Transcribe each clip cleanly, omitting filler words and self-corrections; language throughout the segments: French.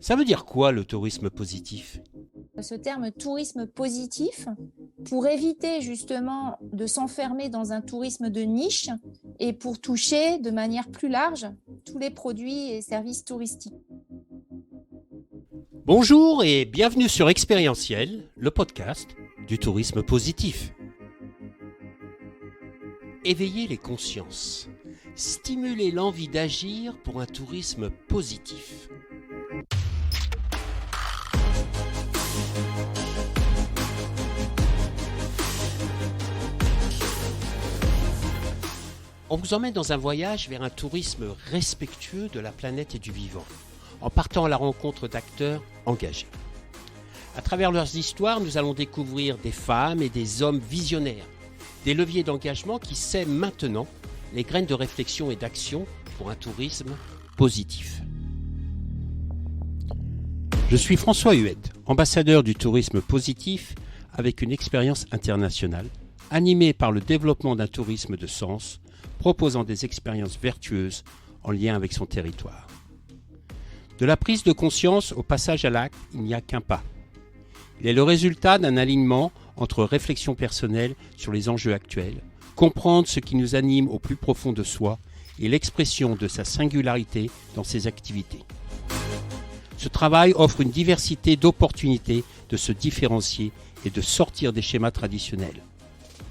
Ça veut dire quoi le tourisme positif? Ce terme tourisme positif pour éviter justement de s'enfermer dans un tourisme de niche et pour toucher de manière plus large tous les produits et services touristiques. Bonjour et bienvenue sur Expérientiel, le podcast du tourisme positif. Éveiller les consciences, stimuler l'envie d'agir pour un tourisme positif. On vous emmène dans un voyage vers un tourisme respectueux de la planète et du vivant, en partant à la rencontre d'acteurs engagés. À travers leurs histoires, nous allons découvrir des femmes et des hommes visionnaires, des leviers d'engagement qui sèment maintenant les graines de réflexion et d'action pour un tourisme positif. Je suis François Huette, ambassadeur du tourisme positif avec une expérience internationale, animée par le développement d'un tourisme de sens, proposant des expériences vertueuses en lien avec son territoire. De la prise de conscience au passage à l'acte, il n'y a qu'un pas. Il est le résultat d'un alignement entre réflexion personnelle sur les enjeux actuels, comprendre ce qui nous anime au plus profond de soi et l'expression de sa singularité dans ses activités. Ce travail offre une diversité d'opportunités de se différencier et de sortir des schémas traditionnels.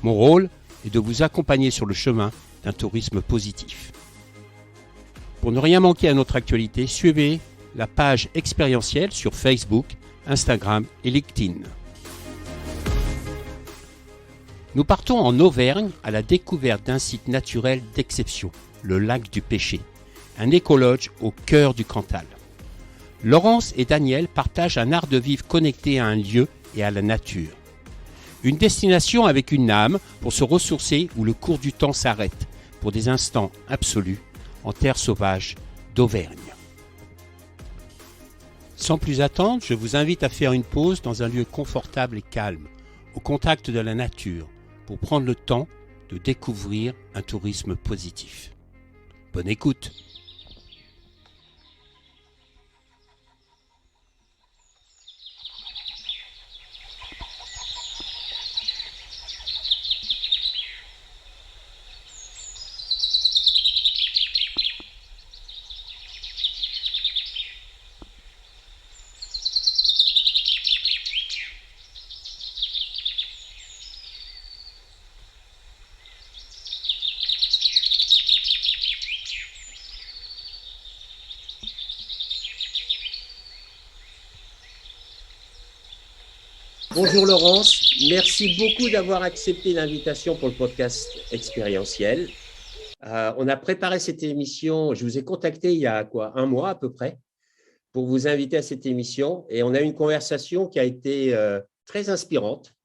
Mon rôle est de vous accompagner sur le chemin d'un tourisme positif. Pour ne rien manquer à notre actualité, suivez la page expérientielle sur Facebook, Instagram et LinkedIn. Nous partons en Auvergne à la découverte d'un site naturel d'exception, le lac du Pêcher, un écologe au cœur du Cantal. Laurence et Daniel partagent un art de vivre connecté à un lieu et à la nature. Une destination avec une âme pour se ressourcer où le cours du temps s'arrête pour des instants absolus en terre sauvage d'Auvergne. Sans plus attendre, je vous invite à faire une pause dans un lieu confortable et calme, au contact de la nature, pour prendre le temps de découvrir un tourisme positif. Bonne écoute! Bonjour Laurence, merci beaucoup d'avoir accepté l'invitation pour le podcast Expérientiel. On a préparé cette émission, je vous ai contacté il y a un mois à peu près, pour vous inviter à cette émission et on a eu une conversation qui a été très inspirante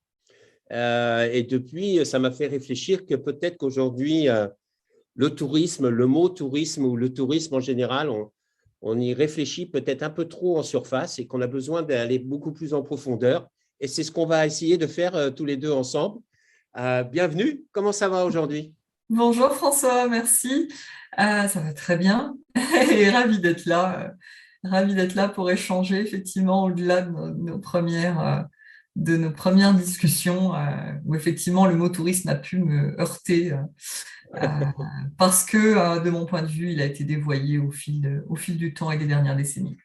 et depuis ça m'a fait réfléchir que peut-être qu'aujourd'hui le tourisme, le mot tourisme ou le tourisme en général, on y réfléchit peut-être un peu trop en surface et qu'on a besoin d'aller beaucoup plus en profondeur. Et c'est ce qu'on va essayer de faire tous les deux ensemble. Bienvenue, comment ça va aujourd'hui? Bonjour François, merci. Ça va très bien et ravi d'être là pour échanger effectivement au-delà de nos premières discussions où effectivement le mot tourisme a pu me heurter parce que de mon point de vue, il a été dévoyé au fil du temps et des dernières décennies.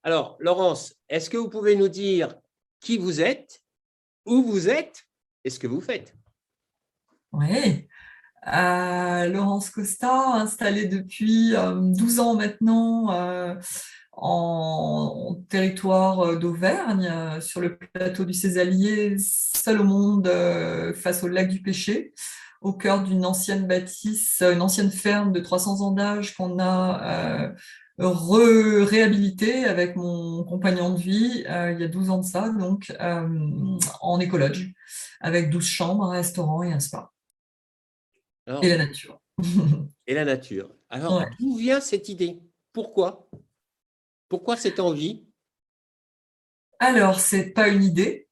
Alors, Laurence, est-ce que vous pouvez nous dire qui vous êtes, où vous êtes et ce que vous faites? Oui, Laurence Costa, installée depuis 12 ans maintenant en territoire d'Auvergne, sur le plateau du Cézallier, seul au monde face au lac du Pêcher, au cœur d'une ancienne bâtisse, une ancienne ferme de 300 ans d'âge qu'on a réhabilité avec mon compagnon de vie il y a 12 ans de ça, donc en écologe, avec 12 chambres, un restaurant et un spa. Alors, Et la nature. et la nature. Alors, Ouais. d'où vient cette idée? Pourquoi? Pourquoi cette envie? Alors, c'est pas une idée,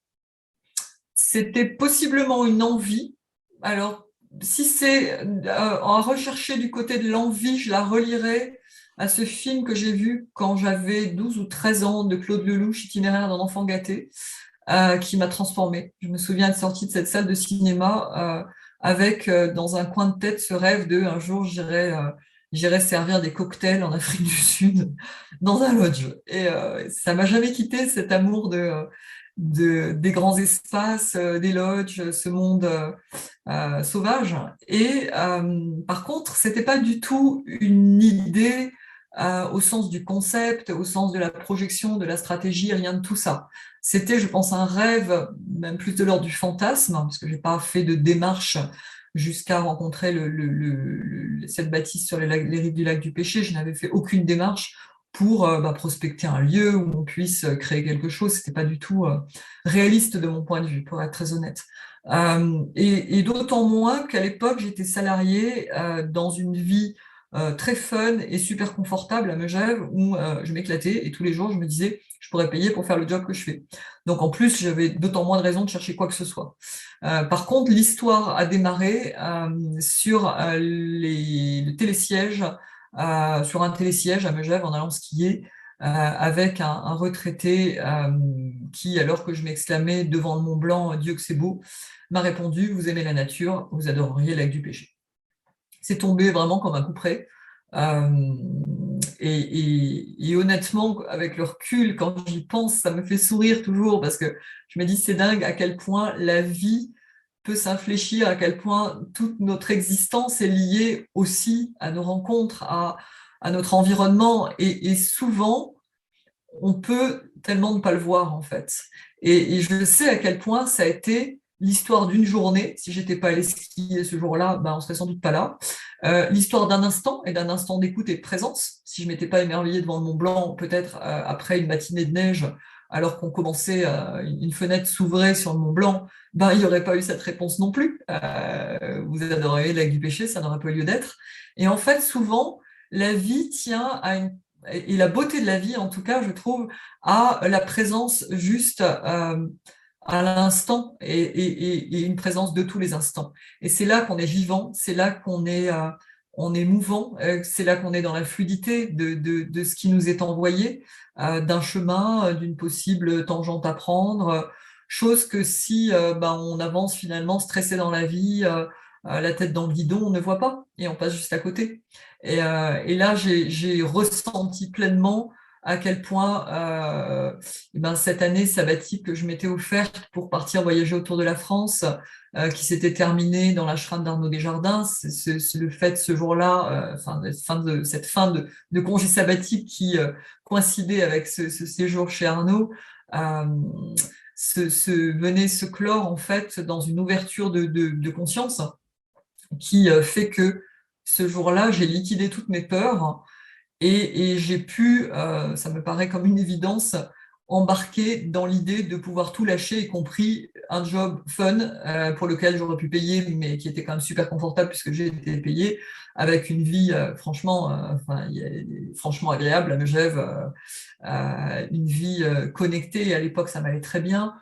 c'était possiblement une envie. Alors, si c'est à rechercher du côté de l'envie, je la relierai à ce film que j'ai vu quand j'avais 12 ou 13 ans de Claude Lelouch, Itinéraire d'un enfant gâté, qui m'a transformée. Je me souviens être sortie de cette salle de cinéma avec dans un coin de tête ce rêve de un jour j'irai servir des cocktails en Afrique du Sud dans un lodge. Et ça m'a jamais quitté cet amour des grands espaces, des lodges, ce monde sauvage. Et par contre, c'était pas du tout une idée au sens du concept, au sens de la projection, de la stratégie, rien de tout ça. C'était, je pense, un rêve, même plus de l'ordre du fantasme, parce que j'ai pas fait de démarche jusqu'à rencontrer cette bâtisse sur les rives du lac du Péché. Je n'avais fait aucune démarche pour prospecter un lieu où on puisse créer quelque chose. C'était pas du tout réaliste de mon point de vue, pour être très honnête. Et d'autant moins qu'à l'époque, j'étais salariée dans une vie très fun et super confortable à Megève où je m'éclatais et tous les jours, je me disais, je pourrais payer pour faire le job que je fais. Donc en plus, j'avais d'autant moins de raisons de chercher quoi que ce soit. Par contre, l'histoire a démarré sur le télésiège, sur un télésiège à Megève en allant skier avec un retraité qui, alors que je m'exclamais devant le Mont Blanc, Dieu que c'est beau, m'a répondu, vous aimez la nature, vous adoreriez le lac du Péché. C'est tombé vraiment comme un coup près. Et honnêtement, avec le recul, quand j'y pense, ça me fait sourire toujours parce que je me dis, c'est dingue à quel point la vie peut s'infléchir, à quel point toute notre existence est liée aussi à nos rencontres, à notre environnement. Et souvent, on peut tellement ne pas le voir, en fait. Et je sais à quel point ça a été l'histoire d'une journée. Si j'étais pas allée skier ce jour-là, on serait sans doute pas là. L'histoire d'un instant et d'un instant d'écoute et de présence. Si je m'étais pas émerveillée devant le Mont Blanc, peut-être après une matinée de neige, alors qu'on commençait, une fenêtre s'ouvrait sur le Mont Blanc, il n'y aurait pas eu cette réponse non plus. Vous adorez le lac du Péché, ça n'aurait pas eu lieu d'être. Et en fait, souvent, la vie tient et la beauté de la vie, en tout cas, je trouve, à la présence juste à l'instant et une présence de tous les instants. Et c'est là qu'on est vivant, c'est là qu'on est mouvant, c'est là qu'on est dans la fluidité de ce qui nous est envoyé, d'un chemin, d'une possible tangente à prendre, chose que si on avance finalement stressé dans la vie, la tête dans le guidon, on ne voit pas et on passe juste à côté. Et là, j'ai ressenti pleinement à quel point cette année sabbatique que je m'étais offerte pour partir voyager autour de la France, qui s'était terminée dans la shrine d'Arnaud Desjardins, c'est le fait ce jour-là, cette fin de congé sabbatique qui coïncidait avec ce séjour chez Arnaud, venait se clore en fait dans une ouverture de conscience qui fait que ce jour-là, j'ai liquidé toutes mes peurs. Et j'ai pu, ça me paraît comme une évidence, embarquer dans l'idée de pouvoir tout lâcher, y compris un job fun pour lequel j'aurais pu payer, mais qui était quand même super confortable puisque j'ai été payé, avec une vie franchement agréable à Megève, une vie connectée. Et à l'époque, ça m'allait très bien.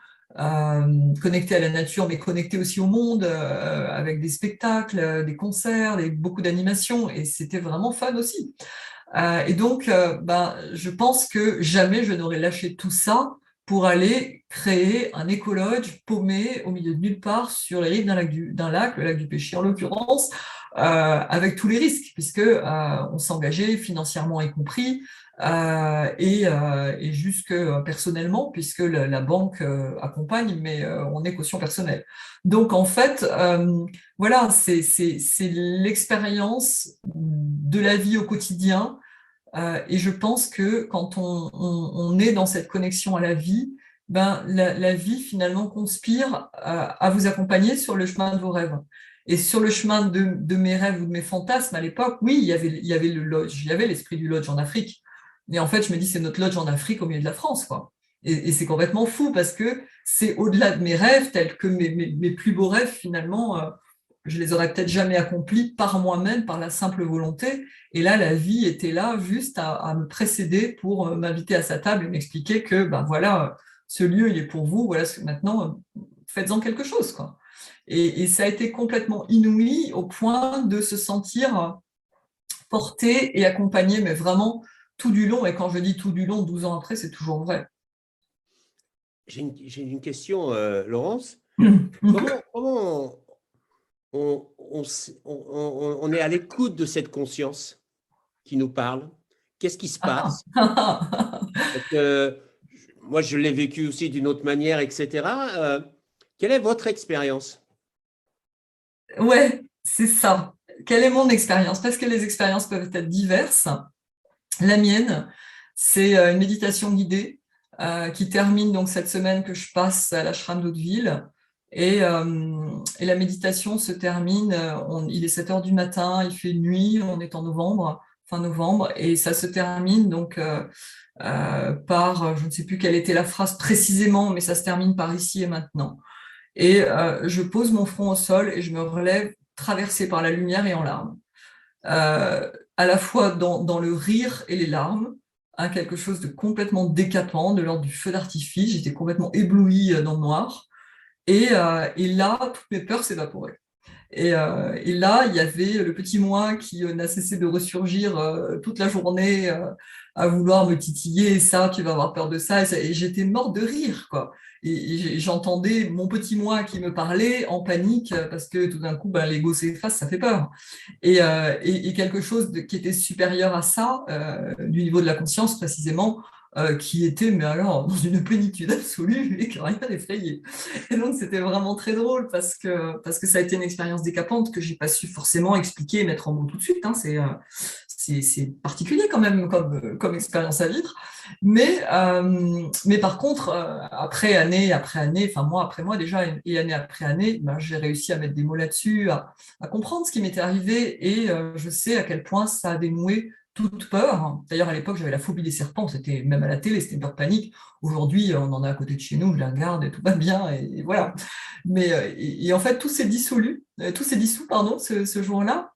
Connectée à la nature, mais connectée aussi au monde, avec des spectacles, des concerts, beaucoup d'animations, et c'était vraiment fun aussi. Et donc, je pense que jamais je n'aurais lâché tout ça pour aller créer un écolodge paumé au milieu de nulle part sur les rives d'un lac, le lac du Péché en l'occurrence, avec tous les risques, puisque on s'engageait financièrement y compris, et jusque personnellement, puisque la banque accompagne, mais on est caution personnelle. Donc en fait, voilà, c'est l'expérience de la vie au quotidien. Et je pense que quand on est dans cette connexion à la vie, la vie finalement conspire à vous accompagner sur le chemin de vos rêves. Et sur le chemin de mes rêves ou de mes fantasmes à l'époque, oui, il y avait le lodge, il y avait l'esprit du lodge en Afrique. Mais en fait, je me dis, c'est notre lodge en Afrique au milieu de la France, quoi. Et c'est complètement fou parce que c'est au-delà de mes rêves, tels que mes plus beaux rêves, finalement, je les aurais peut-être jamais accomplis par moi-même, par la simple volonté. Et là, la vie était là juste à me précéder pour m'inviter à sa table et m'expliquer que, voilà, ce lieu, il est pour vous, voilà, maintenant, faites-en quelque chose, quoi. Et ça a été complètement inouï au point de se sentir porté et accompagné, mais vraiment tout du long. Et quand je dis tout du long, 12 ans après, c'est toujours vrai. J'ai une question, Laurence. Comment on est à l'écoute de cette conscience qui nous parle? Qu'est-ce qui se passe? Parce que moi, je l'ai vécu aussi d'une autre manière, etc. Quelle est votre expérience? Ouais, c'est ça. Quelle est mon expérience? Parce que les expériences peuvent être diverses. La mienne, c'est une méditation guidée qui termine donc cette semaine que je passe à l'ashram d'Hauteville. Et la méditation se termine, il est 7 heures du matin, il fait nuit, on est en novembre, fin novembre, et ça se termine donc par, je ne sais plus quelle était la phrase précisément, mais ça se termine par ici et maintenant. Et je pose mon front au sol et je me relève traversée par la lumière et en larmes. À la fois dans le rire et les larmes, hein, quelque chose de complètement décapant, de l'ordre du feu d'artifice. J'étais complètement éblouie dans le noir. Et là, toutes mes peurs s'évaporaient. Et là, il y avait le petit moi qui n'a cessé de ressurgir toute la journée à vouloir me titiller. Et ça, tu vas avoir peur de ça. Et j'étais morte de rire, quoi. Et j'entendais mon petit moi qui me parlait en panique parce que tout d'un coup, ben, l'ego s'efface, ça fait peur. Et quelque chose qui était supérieur à ça, du niveau de la conscience précisément, qui était, mais alors, dans une plénitude absolue et que rien n'effrayait. Et donc, c'était vraiment très drôle parce que ça a été une expérience décapante que j'ai pas su forcément expliquer et mettre en mots tout de suite. Hein. C'est particulier quand même comme expérience à vivre. Mais par contre, après année après année, enfin mois après mois déjà, et année après année, ben, j'ai réussi à mettre des mots là-dessus, à comprendre ce qui m'était arrivé et je sais à quel point ça a dénoué toute peur. D'ailleurs, à l'époque, j'avais la phobie des serpents, c'était même à la télé, c'était une peur de panique. Aujourd'hui, on en a à côté de chez nous, je la regarde et tout va bien, et voilà. Mais et en fait, tout s'est dissous, pardon, ce jour-là.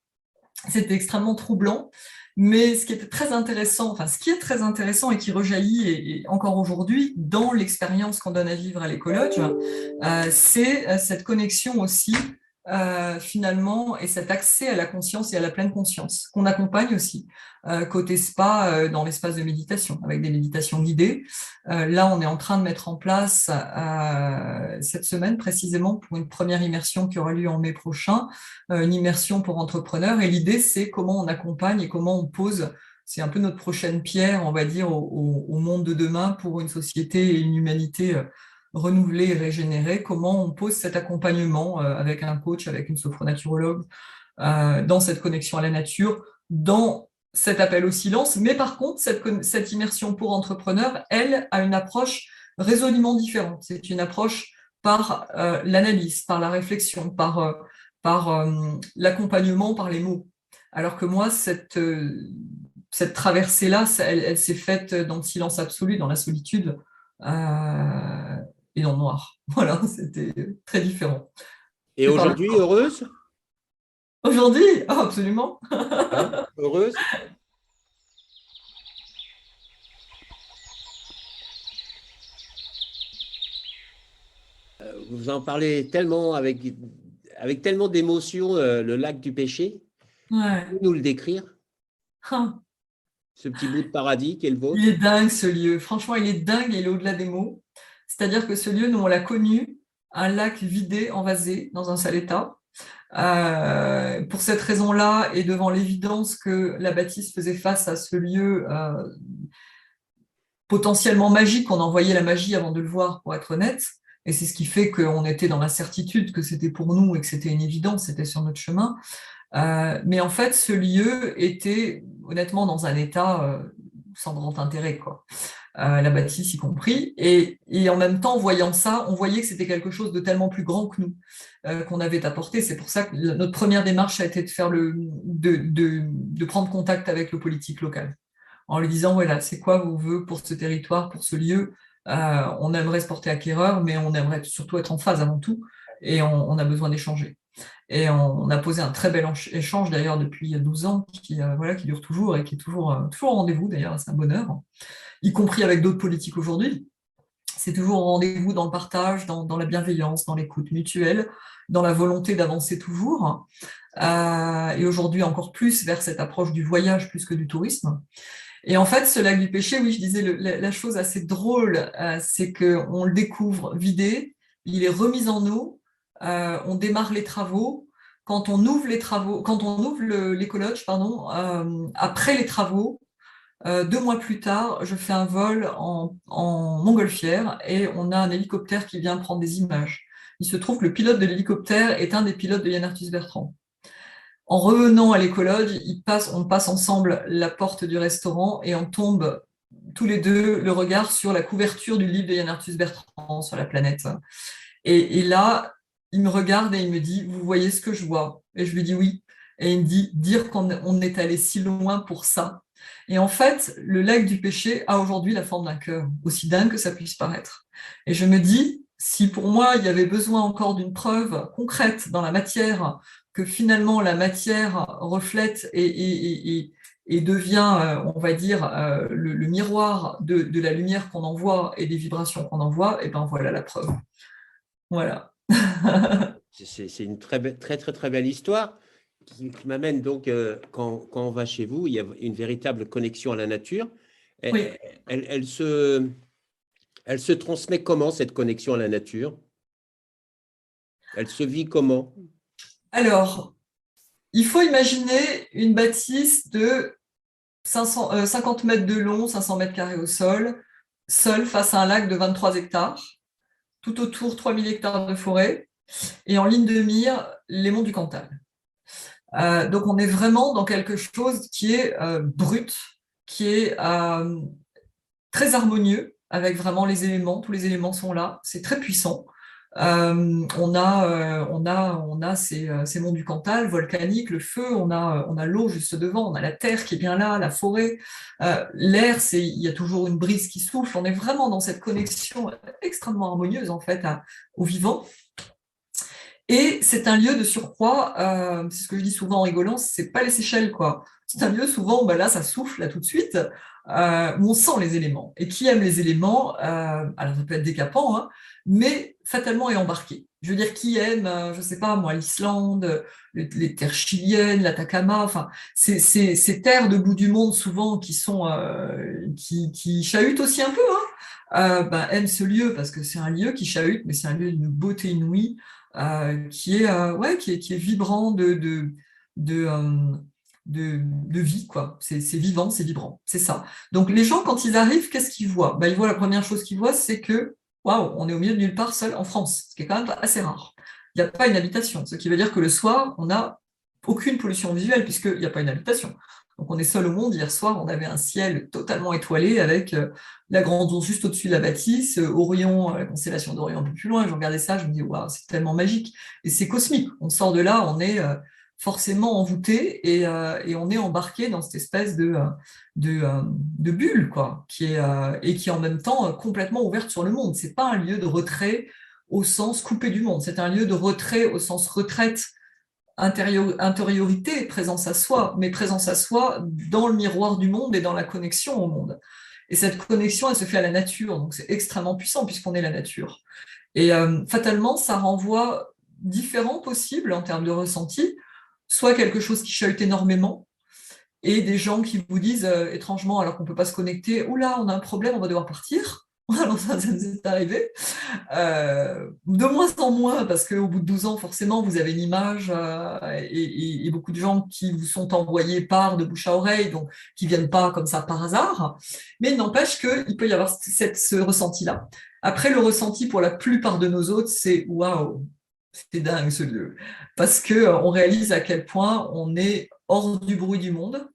C'était extrêmement troublant. Mais ce qui était très intéressant, enfin, ce qui est très intéressant et qui rejaillit et encore aujourd'hui dans l'expérience qu'on donne à vivre à l'écologe, c'est cette connexion aussi finalement et cet accès à la conscience et à la pleine conscience qu'on accompagne aussi côté spa dans l'espace de méditation avec des méditations guidées. Là, on est en train de mettre en place cette semaine précisément pour une première immersion qui aura lieu en mai prochain, une immersion pour entrepreneurs. Et l'idée, c'est comment on accompagne et comment on pose. C'est un peu notre prochaine pierre, on va dire, au monde de demain pour une société et une humanité renouvelée et régénérée. Comment on pose cet accompagnement avec un coach, avec une sophronaturologue, dans cette connexion à la nature, dans cet appel au silence. Mais par contre, cette immersion pour entrepreneurs, elle, a une approche résolument différente. C'est une approche par l'analyse, par la réflexion, par l'accompagnement, par les mots. Alors que moi, cette traversée-là, elle s'est faite dans le silence absolu, dans la solitude et dans le noir. Voilà, c'était très différent. Et aujourd'hui, heureuse? Aujourd'hui, oh, absolument. Hein, heureuse? Vous en parlez tellement avec tellement d'émotion, le lac du péché. Ouais. Vous nous le décrire? Ah. Ce petit bout de paradis qu'est le vôtre? Il est dingue ce lieu. Franchement, il est dingue et il est au-delà des mots. C'est-à-dire que ce lieu, nous, on l'a connu, un lac vidé, envasé, dans un sale état. Pour cette raison-là, et devant l'évidence que la bâtisse faisait face à ce lieu potentiellement magique, on envoyait la magie avant de le voir, pour être honnête. Et c'est ce qui fait qu'on était dans la certitude que c'était pour nous et que c'était une évidence, c'était sur notre chemin. Mais en fait, ce lieu était honnêtement dans un état sans grand intérêt, quoi. La bâtisse y compris. Et en même temps, en voyant ça, on voyait que c'était quelque chose de tellement plus grand que nous qu'on avait apporté. C'est pour ça que notre première démarche a été de faire de prendre contact avec le politique local, en lui disant voilà, c'est quoi vos vœux pour ce territoire, pour ce lieu. On aimerait se porter acquéreur, mais on aimerait surtout être en phase avant tout, et on a besoin d'échanger. Et on a posé un très bel échange d'ailleurs depuis 12 ans, qui dure toujours et qui est toujours au rendez-vous d'ailleurs, c'est un bonheur, y compris avec d'autres politiques aujourd'hui. C'est toujours au rendez-vous dans le partage, dans la bienveillance, dans l'écoute mutuelle, dans la volonté d'avancer toujours. Et aujourd'hui encore plus vers cette approche du voyage plus que du tourisme. Et en fait, ce lac du Péché, oui, je disais, la chose assez drôle, c'est qu'on le découvre vidé, il est remis en eau, on démarre les travaux. Quand on ouvre les travaux, quand on ouvre l'écolodge, pardon, après les travaux, 2 mois plus tard, je fais un vol en montgolfière et on a un hélicoptère qui vient prendre des images. Il se trouve que le pilote de l'hélicoptère est un des pilotes de Yann Arthus Bertrand. En revenant à l'écologe, on passe ensemble la porte du restaurant et on tombe tous les deux le regard sur la couverture du livre de Yann Arthus Bertrand sur la planète. Et là, il me regarde et il me dit, vous voyez ce que je vois? Et je lui dis oui. Et il me dit, dire qu'on est allé si loin pour ça. Et en fait, le lac du Péché a aujourd'hui la forme d'un cœur, aussi dingue que ça puisse paraître. Et je me dis, si pour moi, il y avait besoin encore d'une preuve concrète dans la matière, que finalement la matière reflète et devient, on va dire, le miroir de la lumière qu'on envoie et des vibrations qu'on envoie, et ben voilà la preuve. Voilà. C'est une très, très, très belle histoire qui m'amène donc, quand on va chez vous, il y a une véritable connexion à la nature. Oui. Elle se transmet comment, cette connexion à la nature? Elle se vit comment? Alors, il faut imaginer une bâtisse de 50 mètres de long, 500 mètres carrés au sol, seule face à un lac de 23 hectares, tout autour 3000 hectares de forêt, et en ligne de mire, les monts du Cantal. Donc on est vraiment dans quelque chose qui est brut, qui est très harmonieux, avec vraiment les éléments, tous les éléments sont là, c'est très puissant. On a ces monts du Cantal, volcaniques, le feu, on a l'eau juste devant, on a la terre qui est bien là, la forêt, l'air, il y a toujours une brise qui souffle, on est vraiment dans cette connexion extrêmement harmonieuse en fait au vivant. Et c'est un lieu de surcroît, c'est ce que je dis souvent en rigolant, c'est pas les Seychelles, quoi. C'est un lieu souvent, là, ça souffle, là, tout de suite, où on sent les éléments. Et qui aime les éléments, alors ça peut être décapant, hein, mais fatalement est embarqué. Je veux dire, qui aime, je sais pas, moi, l'Islande, les terres chiliennes, l'Atacama, enfin, ces terres de bout du monde, souvent, qui sont, qui chahutent aussi un peu, aiment ce lieu, parce que c'est un lieu qui chahute, mais c'est un lieu d'une beauté inouïe, qui est vibrant de vie, quoi. C'est vivant, c'est vibrant, c'est ça. Donc les gens, quand ils arrivent, qu'est-ce qu'ils voient? Ils voient, la première chose qu'ils voient, c'est que, waouh, on est au milieu de nulle part seul en France, ce qui est quand même assez rare. Il n'y a pas une habitation, ce qui veut dire que le soir, on n'a aucune pollution visuelle, puisqu'il n'y a pas une habitation. Donc on est seul au monde. Hier soir, on avait un ciel totalement étoilé avec la grande ours juste au-dessus de la bâtisse, Orion, la constellation d'Orion un peu plus loin. Je regardais ça, je me dis, waouh, c'est tellement magique. Et c'est cosmique. On sort de là, on est forcément envoûté et on est embarqué dans cette espèce de bulle, quoi, qui est en même temps complètement ouverte sur le monde. C'est pas un lieu de retrait au sens coupé du monde. C'est un lieu de retrait au sens retraite, intériorité, présence à soi, mais présence à soi dans le miroir du monde et dans la connexion au monde. Et cette connexion, elle se fait à la nature, donc c'est extrêmement puissant puisqu'on est la nature. Et fatalement, ça renvoie différents possibles en termes de ressenti, soit quelque chose qui chahute énormément, et des gens qui vous disent étrangement, alors qu'on ne peut pas se connecter, oula, on a un problème, on va devoir partir. Alors ça nous est arrivé. De moins en moins, parce qu'au bout de 12 ans, forcément, vous avez une image et beaucoup de gens qui vous sont envoyés par de bouche à oreille, donc qui ne viennent pas comme ça par hasard. Mais il n'empêche qu'il peut y avoir ce ressenti-là. Après, le ressenti pour la plupart de nos hôtes, c'est « waouh, c'est dingue ce lieu ». Parce qu'on réalise à quel point on est hors du bruit du monde.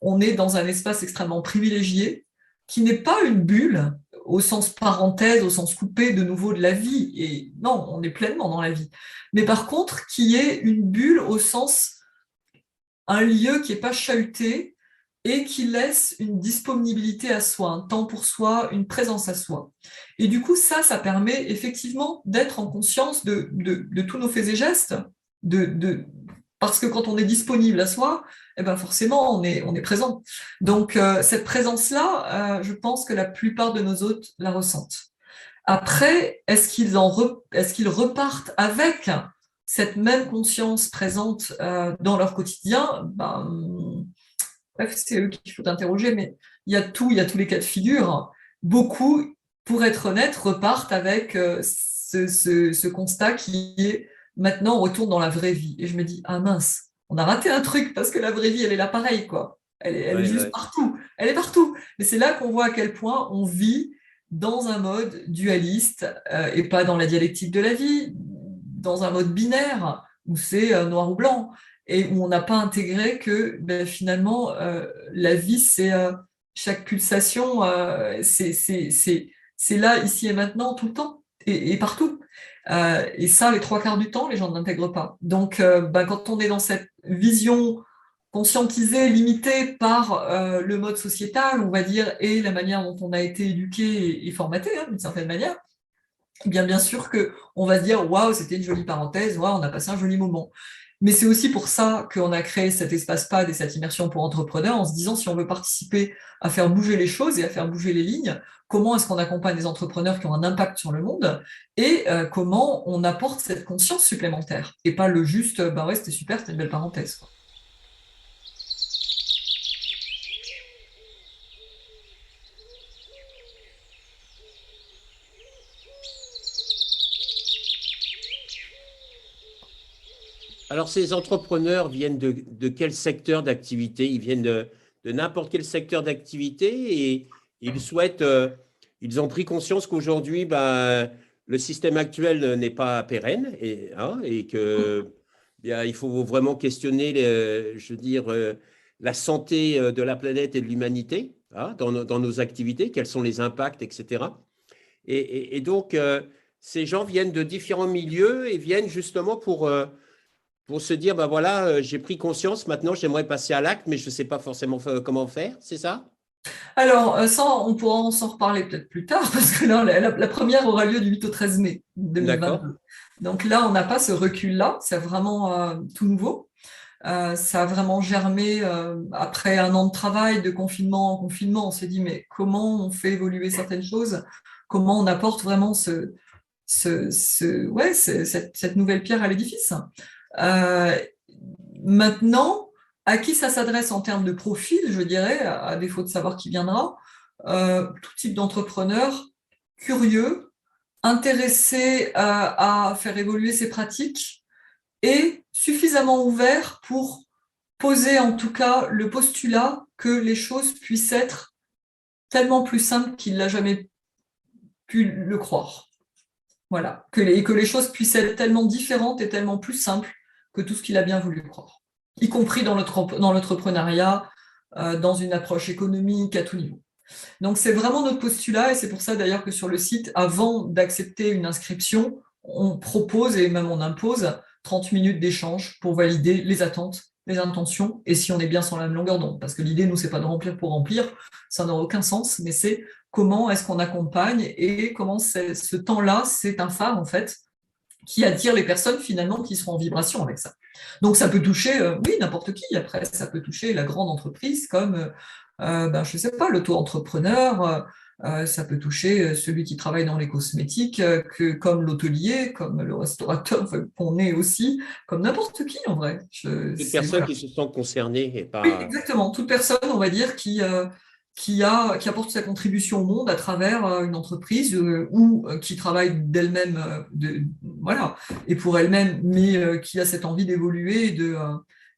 On est dans un espace extrêmement privilégié, qui n'est pas une bulle au sens parenthèse, au sens coupé de nouveau de la vie. Et non, on est pleinement dans la vie. Mais par contre, qui est une bulle au sens un lieu qui n'est pas chahuté et qui laisse une disponibilité à soi, un temps pour soi, une présence à soi. Et du coup, ça permet effectivement d'être en conscience de tous nos faits et gestes, parce que quand on est disponible à soi, eh ben forcément, on est présent. Donc, cette présence-là, je pense que la plupart de nos hôtes la ressentent. Après, est-ce qu'ils repartent avec cette même conscience présente dans leur quotidien? Bref, c'est eux qu'il faut interroger, mais il y a tous les cas de figure. Beaucoup, pour être honnête, repartent avec ce constat qui est maintenant on retourne dans la vraie vie. Et je me dis, ah mince, on a raté un truc parce que la vraie vie, elle est là pareil, quoi. Elle est Ouais, juste ouais. partout. Elle est partout. Mais c'est là qu'on voit à quel point on vit dans un mode dualiste et pas dans la dialectique de la vie, dans un mode binaire où c'est noir ou blanc et où on n'a pas intégré que finalement la vie c'est chaque pulsation c'est là ici et maintenant tout le temps et partout et ça les trois quarts du temps les gens ne l'intègrent pas donc quand on est dans cette vision conscientisée limitée par le mode sociétal on va dire et la manière dont on a été éduqué et formaté d'une certaine manière bien sûr que on va se dire waouh c'était une jolie parenthèse waouh on a passé un joli moment mais c'est aussi pour ça qu'on a créé cet espace PAD et cette immersion pour entrepreneurs en se disant si on veut participer à faire bouger les choses et à faire bouger les lignes, comment est-ce qu'on accompagne les entrepreneurs qui ont un impact sur le monde et comment on apporte cette conscience supplémentaire et pas le juste bah ouais c'était super, c'était une belle parenthèse. Quoi. Alors, ces entrepreneurs viennent de quel secteur d'activité? Ils viennent de n'importe quel secteur d'activité et ils souhaitent, ils ont pris conscience qu'aujourd'hui, ben, le système actuel n'est pas pérenne et que bien, il faut vraiment questionner, je veux dire, la santé de la planète et de l'humanité dans nos activités, quels sont les impacts, etc. Et donc, ces gens viennent de différents milieux et viennent justement pour se dire, ben voilà, j'ai pris conscience, maintenant j'aimerais passer à l'acte, mais je ne sais pas forcément comment faire, c'est ça? Alors, ça, on pourra s'en reparler peut-être plus tard, parce que là, la première aura lieu du 8 au 13 mai D'accord. 2022. Donc là, on n'a pas ce recul-là, c'est vraiment tout nouveau. Ça a vraiment germé après un an de travail, de confinement en confinement. On s'est dit, mais comment on fait évoluer certaines choses? Comment on apporte vraiment cette nouvelle pierre à l'édifice? Euh, Maintenant, à qui ça s'adresse en termes de profil, je dirais, à défaut de savoir qui viendra, tout type d'entrepreneur curieux, intéressé à faire évoluer ses pratiques et suffisamment ouvert pour poser en tout cas le postulat que les choses puissent être tellement plus simples qu'il n'a jamais pu le croire. Voilà, que les choses puissent être tellement différentes et tellement plus simples que tout ce qu'il a bien voulu croire, y compris dans l'entrepreneuriat, dans une approche économique à tout niveau. Donc c'est vraiment notre postulat et c'est pour ça d'ailleurs que sur le site, avant d'accepter une inscription, on propose et même on impose 30 minutes d'échange pour valider les attentes, les intentions et si on est bien sur la même longueur d'onde. Parce que l'idée, nous, c'est pas de remplir pour remplir, ça n'aura aucun sens, mais c'est comment est-ce qu'on accompagne et comment ce temps-là, c'est un phare en fait qui attire les personnes finalement qui seront en vibration avec ça. Donc ça peut toucher, oui, n'importe qui. Après, ça peut toucher la grande entreprise comme, je sais pas, l'auto-entrepreneur. Ça peut toucher celui qui travaille dans les cosmétiques, comme l'hôtelier, comme le restaurateur, enfin, qu'on est aussi, comme n'importe qui en vrai. Toute personne Voilà. qui se sent concernée et Oui, pas. exactement. Toute personne, on va dire, qui apporte sa contribution au monde à travers une entreprise ou qui travaille d'elle-même, voilà, et pour elle-même, mais qui a cette envie d'évoluer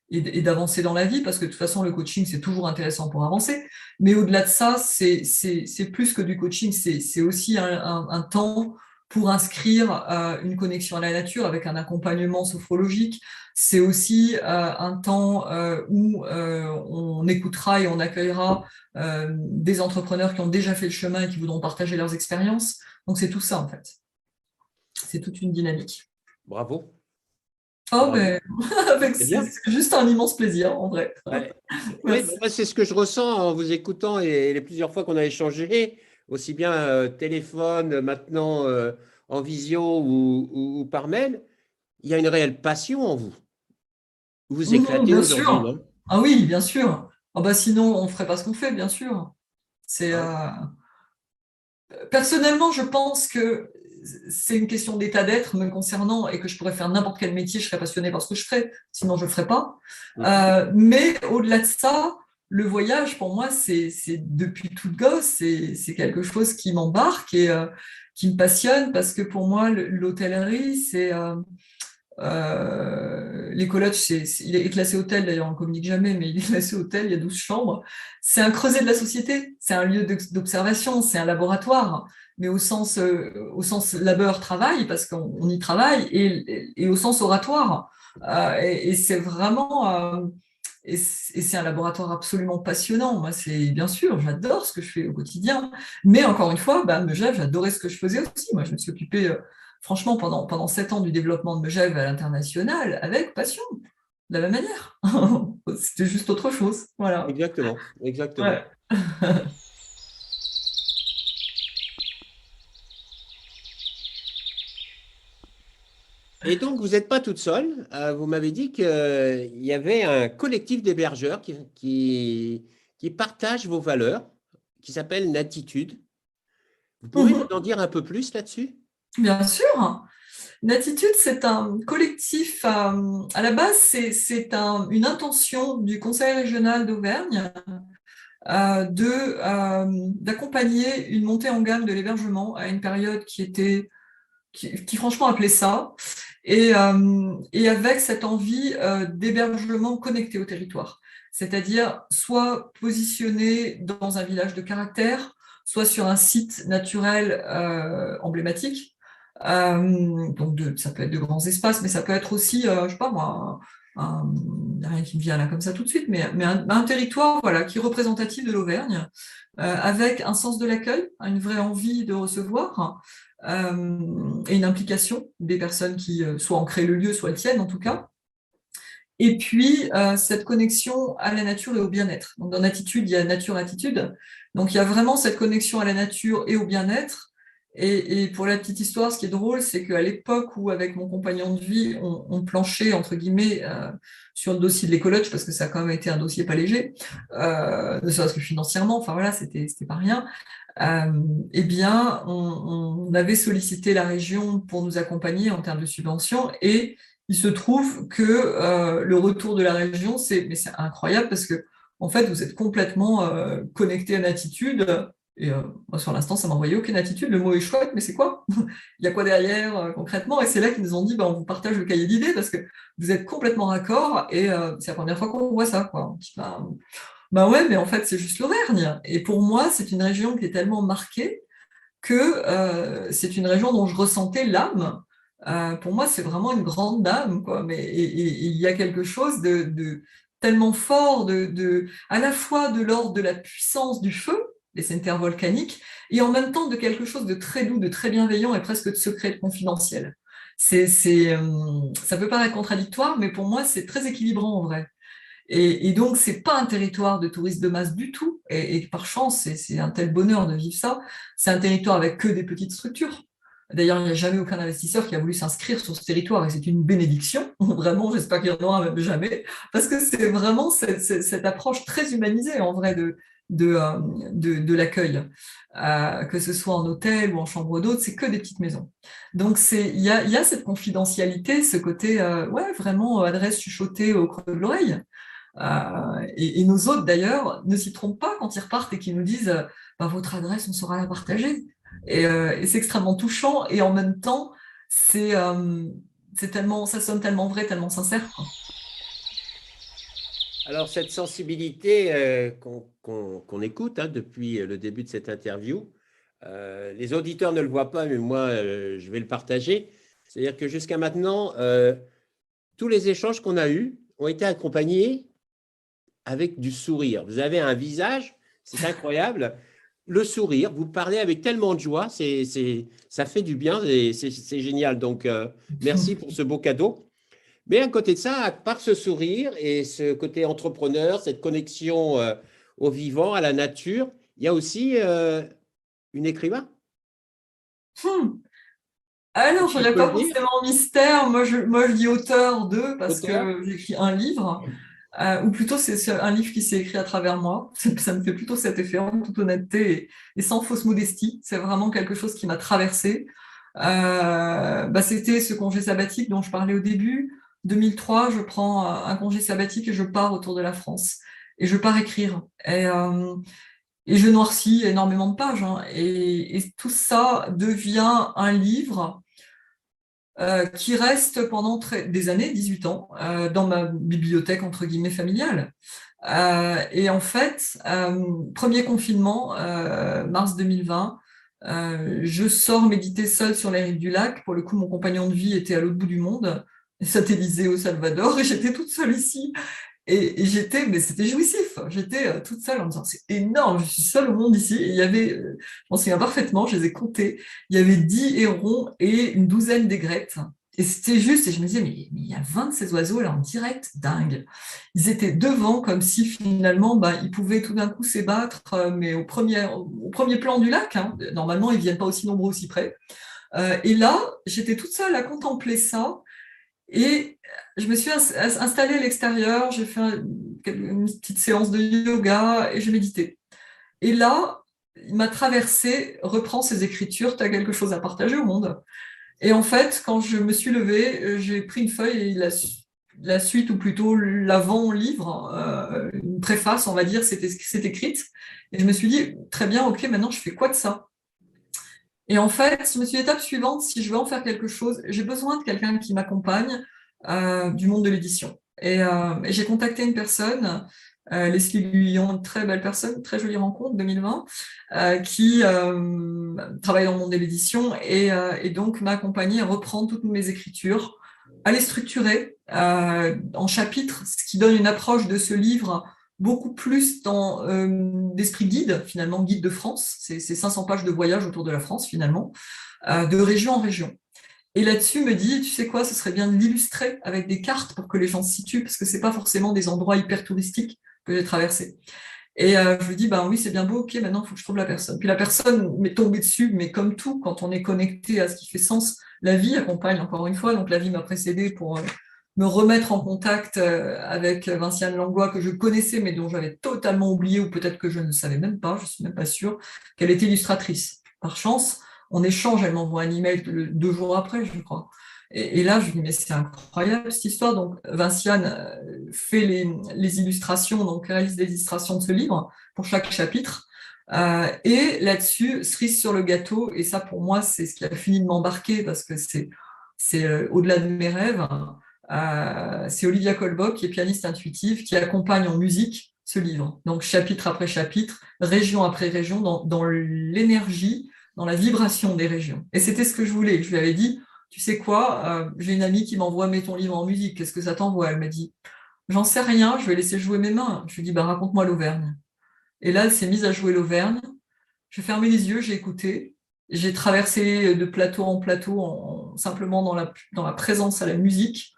et d'avancer dans la vie, parce que de toute façon, le coaching, c'est toujours intéressant pour avancer. Mais au-delà de ça, c'est plus que du coaching, c'est aussi un temps pour inscrire une connexion à la nature avec un accompagnement sophrologique. C'est aussi un temps où on écoutera et on accueillera des entrepreneurs qui ont déjà fait le chemin et qui voudront partager leurs expériences. Donc c'est tout ça en fait. C'est toute une dynamique. Bravo, Oh bravo. ben, C'est c'est bien. juste un immense plaisir en vrai. Ouais. Oui, Merci. moi, c'est ce que je ressens en vous écoutant et les plusieurs fois qu'on a échangé, aussi bien téléphone, maintenant en visio ou par mail. Il y a une réelle passion en vous. Vous vous éclatez Bien aujourd'hui, sûr. non? Ah oui, bien sûr. Ah bah sinon, on ne ferait pas ce qu'on fait, bien sûr. C'est, Ouais. personnellement, je pense que c'est une question d'état d'être me concernant et que je pourrais faire n'importe quel métier, je serais passionnée par ce que je ferais, sinon je ne le ferais pas. Mhm. Mais au-delà de ça, le voyage, pour moi, c'est depuis toute gosse, c'est quelque chose qui m'embarque et qui me passionne parce que pour moi, l'hôtellerie, les colocs, il est classé hôtel, d'ailleurs, on ne communique jamais, mais il est classé hôtel, il y a 12 chambres. C'est un creuset de la société, c'est un lieu d'observation, c'est un laboratoire, mais au sens labeur-travail, parce qu'on y travaille, et au sens oratoire. Et c'est vraiment, et c'est un laboratoire absolument passionnant. Moi, c'est bien sûr, j'adore ce que je fais au quotidien, mais encore une fois, bah, Megève, j'adorais ce que je faisais aussi. Moi, je me suis occupée franchement, pendant 7 ans du développement de Megève à l'international, avec passion, de la même manière. C'était juste autre chose. Voilà. Exactement, exactement. Ouais. Et donc, vous n'êtes pas toute seule. Vous m'avez dit qu'il y avait un collectif d'hébergeurs qui partage vos valeurs, qui s'appelle Natitude. Vous pouvez Mhm. nous en dire un peu plus là-dessus? Bien sûr. Natitude, c'est un collectif. À la base, une intention du Conseil régional d'Auvergne d'accompagner une montée en gamme de l'hébergement à une période qui franchement appelait ça, et avec cette envie d'hébergement connecté au territoire, c'est-à-dire soit positionné dans un village de caractère, soit sur un site naturel emblématique. Ça peut être de grands espaces, mais ça peut être aussi, je sais pas moi, il n'y a rien qui me vient là comme ça tout de suite, mais un territoire voilà, qui est représentatif de l'Auvergne, avec un sens de l'accueil, une vraie envie de recevoir, et une implication des personnes qui soit en créent le lieu, soit le tiennent en tout cas. Et puis, cette connexion à la nature et au bien-être. Donc, dans Attitude, il y a nature-attitude. Donc, il y a vraiment cette connexion à la nature et au bien-être. Et pour la petite histoire, ce qui est drôle, c'est qu'à l'époque où, avec mon compagnon de vie, on planchait, entre guillemets, sur le dossier de l'écologe, parce que ça a quand même été un dossier pas léger, ne serait-ce que financièrement, enfin voilà, c'était pas rien. Eh bien, on avait sollicité la région pour nous accompagner en termes de subventions, et il se trouve que le retour de la région, c'est incroyable parce que en fait, vous êtes complètement connecté à l'attitude. Et moi, sur l'instant, ça m'a envoyé aucune attitude. Le mot est chouette, mais c'est quoi? Il y a quoi derrière concrètement? Et c'est là qu'ils nous ont dit, bah, on vous partage le cahier d'idées parce que vous êtes complètement raccord, et c'est la première fois qu'on voit ça, quoi. On dit, bah ouais, mais en fait, c'est juste l'Auvergne. Et pour moi, c'est une région qui est tellement marquée que c'est une région dont je ressentais l'âme. Pour moi, c'est vraiment une grande dame, quoi. Et il y a quelque chose de tellement fort, à la fois de l'ordre de la puissance du feu, les centres volcaniques, et en même temps de quelque chose de très doux, de très bienveillant et presque de secret, de confidentiel. Ça peut paraître contradictoire, mais pour moi, c'est très équilibrant en vrai. Et donc, c'est pas un territoire de touristes de masse du tout. Et par chance, c'est un tel bonheur de vivre ça. C'est un territoire avec que des petites structures. D'ailleurs, il n'y a jamais aucun investisseur qui a voulu s'inscrire sur ce territoire, et c'est une bénédiction. Vraiment, j'espère qu'il y en aura même jamais, parce que c'est vraiment cette approche très humanisée en vrai de, euh, de l'accueil. Que ce soit en hôtel ou en chambre d'hôte, c'est que des petites maisons. Donc, il y a cette confidentialité, ce côté, ouais, vraiment adresse chuchotée au creux de l'oreille. Et nos hôtes, d'ailleurs, ne s'y trompent pas quand ils repartent et qu'ils nous disent bah, votre adresse, on saura la partager. Et c'est extrêmement touchant, et en même temps, c'est ça sonne tellement vrai, tellement sincère, quoi. Alors, cette sensibilité qu'on écoute hein, depuis le début de cette interview, les auditeurs ne le voient pas, mais moi, je vais le partager. C'est-à-dire que jusqu'à maintenant, tous les échanges qu'on a eus ont été accompagnés avec du sourire. Vous avez un visage, c'est incroyable. Le sourire, vous parlez avec tellement de joie, ça fait du bien et c'est génial. Donc, merci pour ce beau cadeau. Mais à côté de ça, par ce sourire et ce côté entrepreneur, cette connexion au vivant, à la nature, il y a aussi une écrivain. Hmm. Alors, je Tu dirais peux pas le dire? forcément mystère. Moi, je dis auteur de parce Auteur? que j'écris un livre, ou plutôt c'est un livre qui s'est écrit à travers moi. Ça me fait plutôt cet effet, en toute honnêteté et sans fausse modestie. C'est vraiment quelque chose qui m'a traversée. C'était ce congé sabbatique dont je parlais au début. 2003, je prends un congé sabbatique et je pars autour de la France. Et je pars écrire. Et je noircis énormément de pages, hein. Et tout ça devient un livre qui reste pendant des années, 18 ans, dans ma bibliothèque entre guillemets familiale. Et en fait, premier confinement, mars 2020, je sors méditer seule sur les rives du lac. Pour le coup, mon compagnon de vie était à l'autre bout du monde, satellisé au Salvador, et j'étais toute seule ici. Et mais c'était jouissif. J'étais toute seule en me disant, c'est énorme, je suis seule au monde ici. Et il y avait, je m'en souviens parfaitement, je les ai comptés. Il y avait 10 hérons et une douzaine d'aigrettes. Et c'était juste, et je me disais, mais il y a 20 de ces oiseaux là en direct, dingue. Ils étaient devant, comme si finalement, ils pouvaient tout d'un coup s'ébattre, mais au premier plan du lac, hein. Normalement, ils viennent pas aussi nombreux, aussi près. Et là, j'étais toute seule à contempler ça. Et je me suis installée à l'extérieur, j'ai fait une petite séance de yoga et j'ai médité. Et là, il m'a traversé, reprends ces écritures, tu as quelque chose à partager au monde. Et en fait, quand je me suis levée, j'ai pris une feuille et la suite, ou plutôt l'avant-livre, une préface, on va dire, c'est écrite. Et je me suis dit, très bien, ok, maintenant je fais quoi de ça? Et en fait, je me suis dit, étape suivante, si je veux en faire quelque chose, j'ai besoin de quelqu'un qui m'accompagne du monde de l'édition. Et j'ai contacté une personne, Leslie Guyon, une très belle personne, très jolie rencontre, 2020, qui travaille dans le monde de l'édition et donc m'a accompagnée à reprendre toutes mes écritures, à les structurer en chapitres, ce qui donne une approche de ce livre beaucoup plus dans d'esprit guide, finalement, guide de France. C'est 500 pages de voyage autour de la France, finalement, de région en région. Et là-dessus, me dit, tu sais quoi, ce serait bien de l'illustrer avec des cartes pour que les gens se situent, parce que c'est pas forcément des endroits hyper touristiques que j'ai traversés. Et je lui dis, oui, c'est bien beau, ok, maintenant, il faut que je trouve la personne. Puis la personne m'est tombée dessus, mais comme tout, quand on est connecté à ce qui fait sens, la vie accompagne, encore une fois. Donc la vie m'a précédée pour me remettre en contact avec Vinciane Langlois, que je connaissais, mais dont j'avais totalement oublié, ou peut-être que je ne savais même pas, je ne suis même pas sûre, qu'elle était illustratrice. Par chance, on échange, elle m'envoie un email 2 jours après, je crois. Et là, je me dis, mais c'est incroyable cette histoire. Donc, Vinciane fait les illustrations, donc réalise des illustrations de ce livre pour chaque chapitre. Et là-dessus, cerise sur le gâteau, et ça pour moi, c'est ce qui a fini de m'embarquer parce que c'est au-delà de mes rêves. C'est Olivia Colbock, qui est pianiste intuitive, qui accompagne en musique ce livre. Donc, chapitre après chapitre, région après région, dans l'énergie, dans la vibration des régions. Et c'était ce que je voulais. Je lui avais dit, tu sais quoi, j'ai une amie qui m'envoie, mets ton livre en musique, qu'est-ce que ça t'envoie? Elle m'a dit, j'en sais rien, je vais laisser jouer mes mains. Je lui ai dit, raconte-moi l'Auvergne. Et là, elle s'est mise à jouer l'Auvergne. J'ai fermé les yeux, j'ai écouté. J'ai traversé de plateau en plateau, simplement dans la présence à la musique.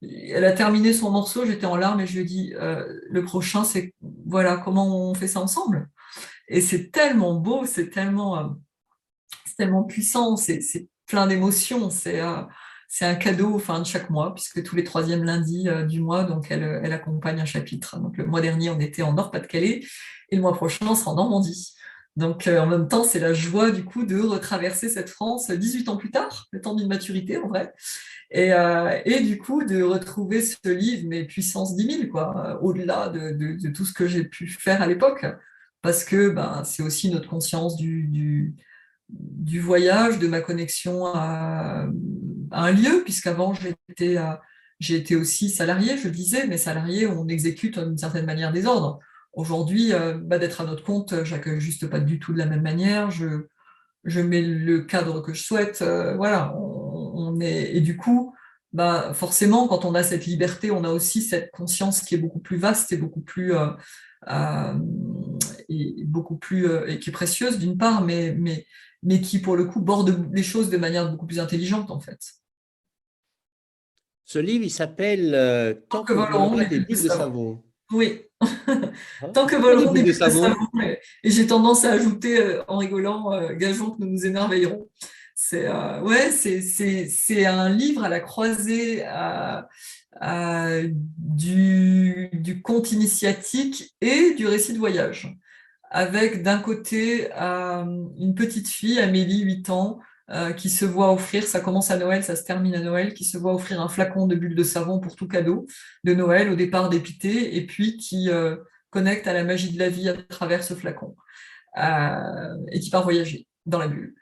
Elle a terminé son morceau, j'étais en larmes et je lui ai dit, le prochain, c'est voilà, comment on fait ça ensemble. Et c'est tellement beau, c'est tellement puissant, c'est plein d'émotions, c'est un cadeau fin de chaque mois, puisque tous les 3e lundis du mois, donc elle accompagne un chapitre. Donc le mois dernier, on était en Nord-Pas-de-Calais, et le mois prochain, on sera en Normandie. Donc en même temps, c'est la joie du coup de retraverser cette France 18 ans plus tard, le temps d'une maturité en vrai, et du coup de retrouver ce livre, mais puissance 10 000, quoi, au-delà de tout ce que j'ai pu faire à l'époque, parce que c'est aussi notre conscience du voyage, de ma connexion à un lieu, puisqu'avant j'ai été aussi salarié, je le disais, mais salarié, on exécute d'une certaine manière des ordres. Aujourd'hui, d'être à notre compte, j'accueille juste pas du tout de la même manière, je mets le cadre que je souhaite, voilà, et du coup, forcément, quand on a cette liberté, on a aussi cette conscience qui est beaucoup plus vaste et beaucoup plus et qui est précieuse d'une part, mais qui pour le coup borde les choses de manière beaucoup plus intelligente en fait. Ce livre, il s'appelle Tant que voleront voleront des bulles de savon. Oui. Hein? Tant que voleront des bulles de savon. Et j'ai tendance à ajouter en rigolant, gageons que nous nous émerveillerons. C'est un livre à la croisée du conte initiatique et du récit de voyage, avec d'un côté une petite fille, Amélie, 8 ans, qui se voit offrir, ça commence à Noël, ça se termine à Noël, qui se voit offrir un flacon de bulles de savon pour tout cadeau de Noël, au départ dépité, et puis qui connecte à la magie de la vie à travers ce flacon, et qui part voyager dans la bulle.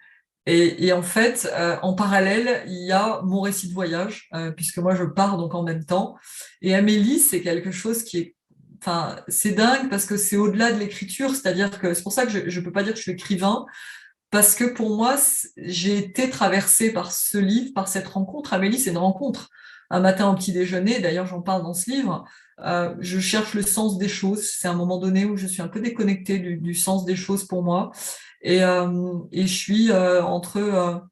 Et en fait, en parallèle, il y a mon récit de voyage, puisque moi je pars donc en même temps. Et Amélie, c'est quelque chose qui est, enfin, c'est dingue parce que c'est au-delà de l'écriture, c'est-à-dire que c'est pour ça que je ne peux pas dire que je suis écrivain, parce que pour moi, j'ai été traversée par ce livre, par cette rencontre. Amélie, c'est une rencontre. Un matin au petit déjeuner, d'ailleurs j'en parle dans ce livre, je cherche le sens des choses. C'est un moment donné où je suis un peu déconnectée du sens des choses pour moi. Et je suis entre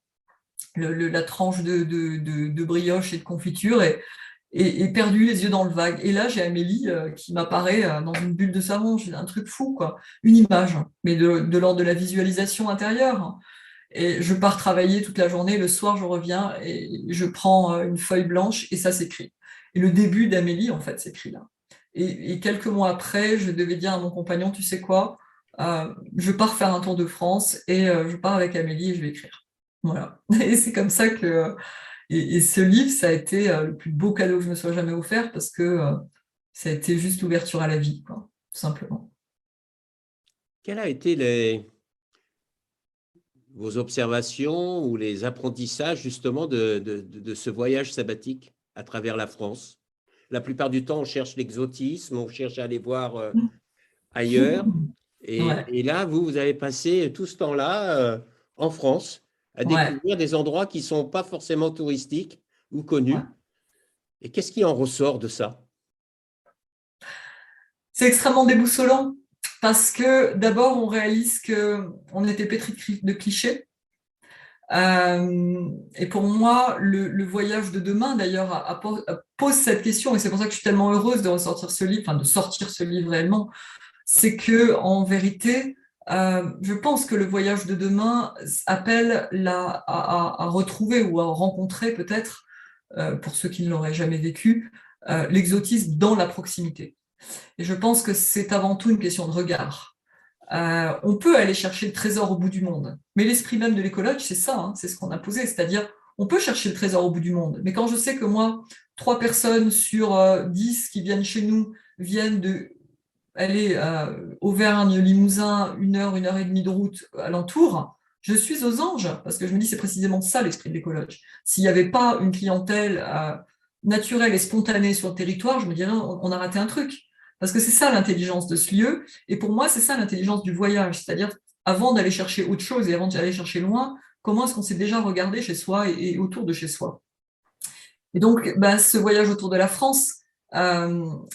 la tranche de brioche et de confiture et perdue, les yeux dans le vague. Et là, j'ai Amélie qui m'apparaît dans une bulle de savon. J'ai un truc fou, quoi. Une image, mais de l'ordre de la visualisation intérieure. Et je pars travailler toute la journée. Le soir, je reviens et je prends une feuille blanche et ça s'écrit. Et le début d'Amélie, en fait, s'écrit là. Et quelques mois après, je devais dire à mon compagnon, tu sais quoi, je pars faire un tour de France et je pars avec Amélie et je vais écrire. Voilà. Et c'est comme ça que... et ce livre, ça a été le plus beau cadeau que je me sois jamais offert parce que ça a été juste l'ouverture à la vie, quoi, tout simplement. Quelles a été vos observations ou les apprentissages justement de ce voyage sabbatique à travers la France? La plupart du temps, on cherche l'exotisme, on cherche à aller voir ailleurs. Ouais, Et là, vous avez passé tout ce temps-là en France à ouais, découvrir des endroits qui ne sont pas forcément touristiques ou ouais. connus. Et qu'est-ce qui en ressort de ça? C'est extrêmement déboussolant parce que d'abord, on réalise qu'on était pétri de clichés. Et pour moi, le voyage de demain, d'ailleurs, pose cette question, et c'est pour ça que je suis tellement heureuse de ressortir ce livre, enfin de sortir ce livre réellement, c'est que en vérité, je pense que le voyage de demain appelle à retrouver ou à rencontrer peut-être, pour ceux qui ne l'auraient jamais vécu, l'exotisme dans la proximité. Et je pense que c'est avant tout une question de regard. On peut aller chercher le trésor au bout du monde, mais l'esprit même de l'écologe, c'est ça, hein, c'est ce qu'on a posé, c'est-à-dire on peut chercher le trésor au bout du monde, mais quand je sais que moi, 3 personnes sur 10 qui viennent chez nous viennent de aller Auvergne, Limousin, 1 heure et demie de route alentour, je suis aux anges, parce que je me dis c'est précisément ça l'esprit de l'écologe. S'il n'y avait pas une clientèle naturelle et spontanée sur le territoire, je me dirais on a raté un truc. Parce que c'est ça l'intelligence de ce lieu, et pour moi c'est ça l'intelligence du voyage, c'est-à-dire avant d'aller chercher autre chose et avant d'aller chercher loin, comment est-ce qu'on s'est déjà regardé chez soi et autour de chez soi. Et donc ce voyage autour de la France,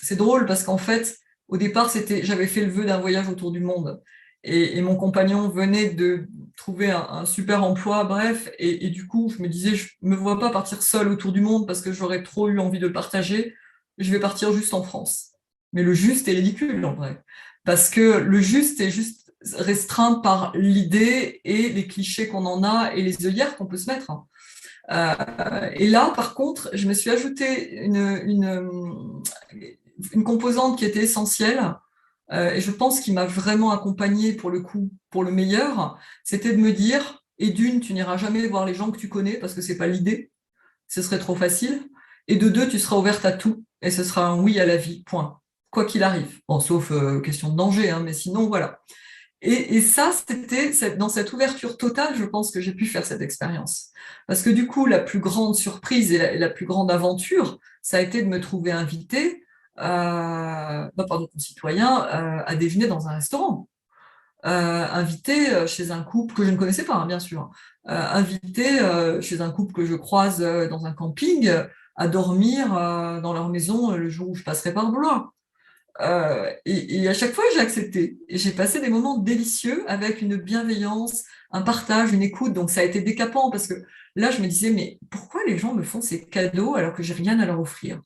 c'est drôle parce qu'en fait, au départ, j'avais fait le vœu d'un voyage autour du monde. Et mon compagnon venait de trouver un super emploi, bref. Et du coup, je me disais, je me vois pas partir seule autour du monde parce que j'aurais trop eu envie de le partager. Je vais partir juste en France. Mais le juste est ridicule, en vrai. Parce que le juste est juste restreint par l'idée et les clichés qu'on en a et les œillères qu'on peut se mettre. Et là, par contre, je me suis ajouté une composante qui était essentielle, et je pense qui m'a vraiment accompagnée pour le coup, pour le meilleur, c'était de me dire, et d'une, tu n'iras jamais voir les gens que tu connais parce que c'est pas l'idée, ce serait trop facile, et de deux, tu seras ouverte à tout, et ce sera un oui à la vie, point. Quoi qu'il arrive. Bon, sauf question de danger, hein, mais sinon, voilà. Et ça, c'était dans cette ouverture totale, je pense que j'ai pu faire cette expérience. Parce que du coup, la plus grande surprise et la plus grande aventure, ça a été de me trouver invitée par nos concitoyens à déjeuner dans un restaurant. Invitée chez un couple que je ne connaissais pas, hein, bien sûr. Invitée chez un couple que je croise dans un camping, à dormir dans leur maison le jour où je passerai par Blois. Et à chaque fois, j'ai accepté. Et j'ai passé des moments délicieux avec une bienveillance, un partage, une écoute. Donc, ça a été décapant parce que là, je me disais, mais pourquoi les gens me font ces cadeaux alors que j'ai rien à leur offrir?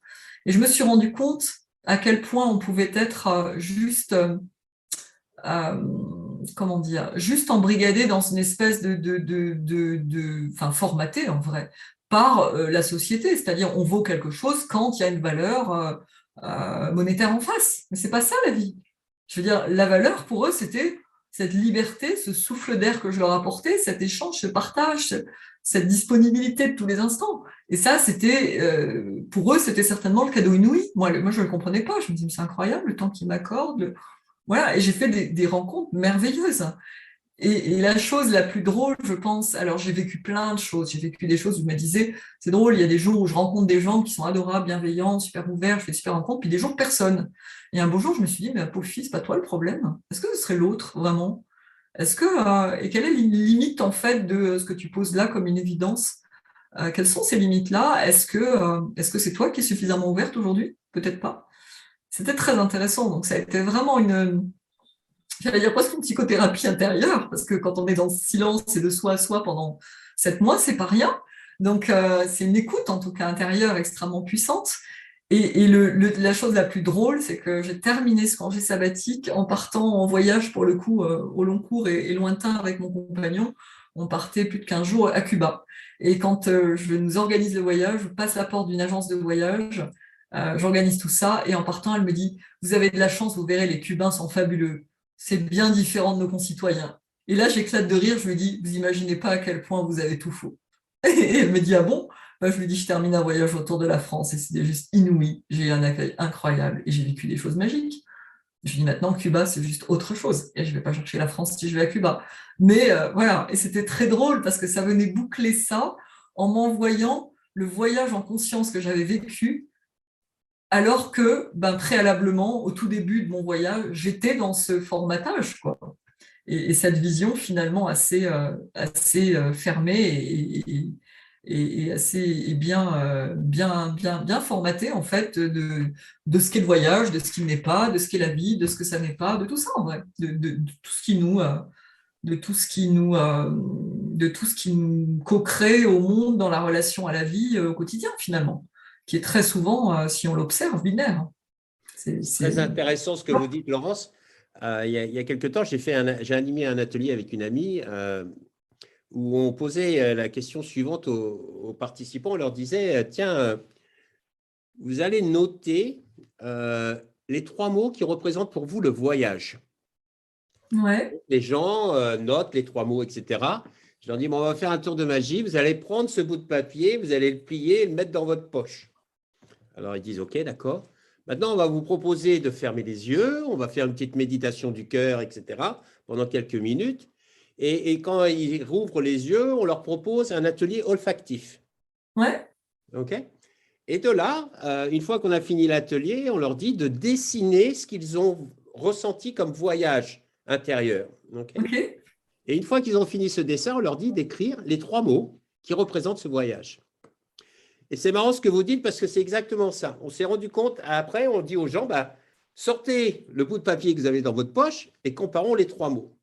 Et je me suis rendu compte à quel point on pouvait être juste comment dire, juste embrigadé dans une espèce enfin, formaté en vrai, par la société. C'est-à-dire, on vaut quelque chose quand il y a une valeur monétaire en face. Mais c'est pas ça la vie. Je veux dire, la valeur pour eux, c'était cette liberté, ce souffle d'air que je leur apportais, cet échange, ce partage, cette disponibilité de tous les instants. Et ça, c'était, pour eux, c'était certainement le cadeau inouï. Moi, je ne le comprenais pas. Je me dis, mais c'est incroyable le temps qu'ils m'accordent. Voilà, et j'ai fait des rencontres merveilleuses. Et la chose la plus drôle, je pense, alors j'ai vécu plein de choses. J'ai vécu des choses où je me disais, c'est drôle, il y a des jours où je rencontre des gens qui sont adorables, bienveillants, super ouverts, je fais des super rencontres, puis des jours personne. Et un beau jour, je me suis dit, mais pauvre fille, c'est pas toi le problème. Est-ce que ce serait l'autre, vraiment? Et quelle est la limite, en fait, de ce que tu poses là comme une évidence? Quelles sont ces limites-là? Est-ce que c'est toi qui es suffisamment ouverte aujourd'hui? Peut-être pas. C'était très intéressant. Donc, ça a été vraiment j'allais dire presque une psychothérapie intérieure, parce que quand on est dans le silence et de soi à soi pendant 7 mois, c'est pas rien. Donc, c'est une écoute, en tout cas intérieure, extrêmement puissante. Et la chose la plus drôle, c'est que j'ai terminé ce congé sabbatique en partant en voyage, pour le coup, au long cours et lointain avec mon compagnon. On partait plus de 15 jours à Cuba. Et quand je nous organise le voyage, je passe la porte d'une agence de voyage, j'organise tout ça, et en partant, elle me dit, vous avez de la chance, vous verrez, les Cubains sont fabuleux. C'est bien différent de nos concitoyens. Et là, j'éclate de rire, je lui dis, vous imaginez pas à quel point vous avez tout faux. Et elle me dit, ah bon? Bah, je lui dis, je termine un voyage autour de la France et c'était juste inouï. J'ai eu un accueil incroyable et j'ai vécu des choses magiques. Je lui dis, maintenant, Cuba, c'est juste autre chose. Et je vais pas chercher la France si je vais à Cuba. Mais voilà, et c'était très drôle parce que ça venait boucler ça en m'envoyant le voyage en conscience que j'avais vécu, alors que, préalablement, au tout début de mon voyage, j'étais dans ce formatage, quoi. Et cette vision finalement assez fermée et assez bien formatée en fait de ce qu'est le voyage, de ce qui n'est pas, de ce qu'est la vie, de ce que ça n'est pas, de tout ça en vrai, de tout ce qui nous de tout ce qui nous co-crée au monde dans la relation à la vie au quotidien finalement, qui est très souvent, si on l'observe, binaire. C'est très intéressant ce que vous dites, Laurence. Il y a quelque temps, j'ai animé un atelier avec une amie où on posait la question suivante aux participants. On leur disait, tiens, vous allez noter les 3 mots qui représentent pour vous le voyage. Ouais. Les gens notent les 3 mots, etc. Je leur dis, bon, on va faire un tour de magie. Vous allez prendre ce bout de papier, vous allez le plier et le mettre dans votre poche. Alors, ils disent, OK, d'accord. Maintenant, on va vous proposer de fermer les yeux. On va faire une petite méditation du cœur, etc. pendant quelques minutes. Et quand ils rouvrent les yeux, on leur propose un atelier olfactif. Ouais. OK. Et de là, une fois qu'on a fini l'atelier, on leur dit de dessiner ce qu'ils ont ressenti comme voyage intérieur. Okay. OK. Et une fois qu'ils ont fini ce dessin, on leur dit d'écrire les 3 mots qui représentent ce voyage. Et c'est marrant ce que vous dites parce que c'est exactement ça. On s'est rendu compte, après, on dit aux gens, sortez le bout de papier que vous avez dans votre poche et comparons les 3 mots.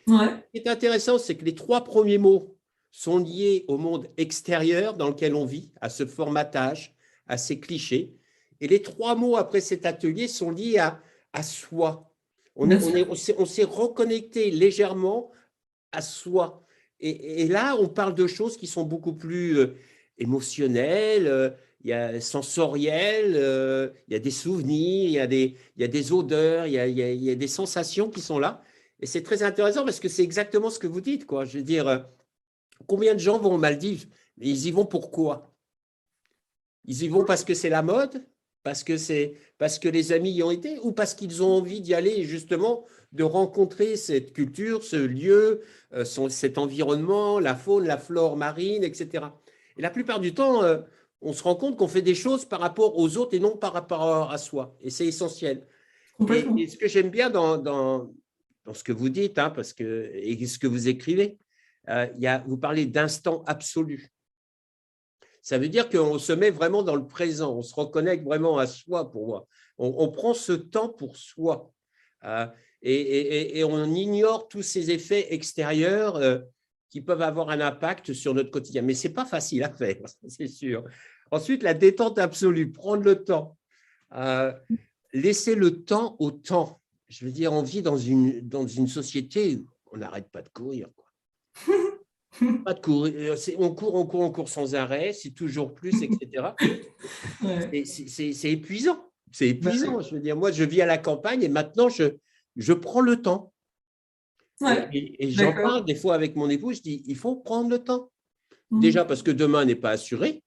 Ouais. Ce qui est intéressant, c'est que les 3 premiers mots sont liés au monde extérieur dans lequel on vit, à ce formatage, à ces clichés. Et les 3 mots après cet atelier sont liés à soi. On s'est reconnecté légèrement à soi. Et là, on parle de choses qui sont beaucoup plus émotionnelles, il y a sensorielles, il y a des souvenirs, il y a des odeurs, il y a des sensations qui sont là. Et c'est très intéressant parce que c'est exactement ce que vous dites, quoi. Je veux dire, combien de gens vont aux Maldives? Mais ils y vont pourquoi? Ils y vont parce que c'est la mode, parce que les amis y ont été, ou parce qu'ils ont envie d'y aller, justement, de rencontrer cette culture, ce lieu, cet environnement, la faune, la flore marine, etc. Et la plupart du temps, on se rend compte qu'on fait des choses par rapport aux autres et non par rapport à soi. Et c'est essentiel. Et ce que j'aime bien dans ce que vous dites, hein, et ce que vous écrivez, vous parlez d'instant absolu. Ça veut dire qu'on se met vraiment dans le présent, on se reconnecte vraiment à soi pour moi. On prend ce temps pour soi et on ignore tous ces effets extérieurs qui peuvent avoir un impact sur notre quotidien. Mais ce n'est pas facile à faire, c'est sûr. Ensuite, la détente absolue, prendre le temps, laisser le temps au temps. je veux dire, on vit dans une société où on n'arrête pas de courir, quoi. Pas de courir, on court sans arrêt, c'est toujours plus, etc. Ouais. C'est épuisant. C'est Bah oui. épuisant. Je veux dire, moi, je vis à la campagne et maintenant, je prends le temps. Ouais, Et j'en d'accord. parle des fois avec mon épouse, je dis, il faut prendre le temps. Mm. Déjà parce que demain n'est pas assuré,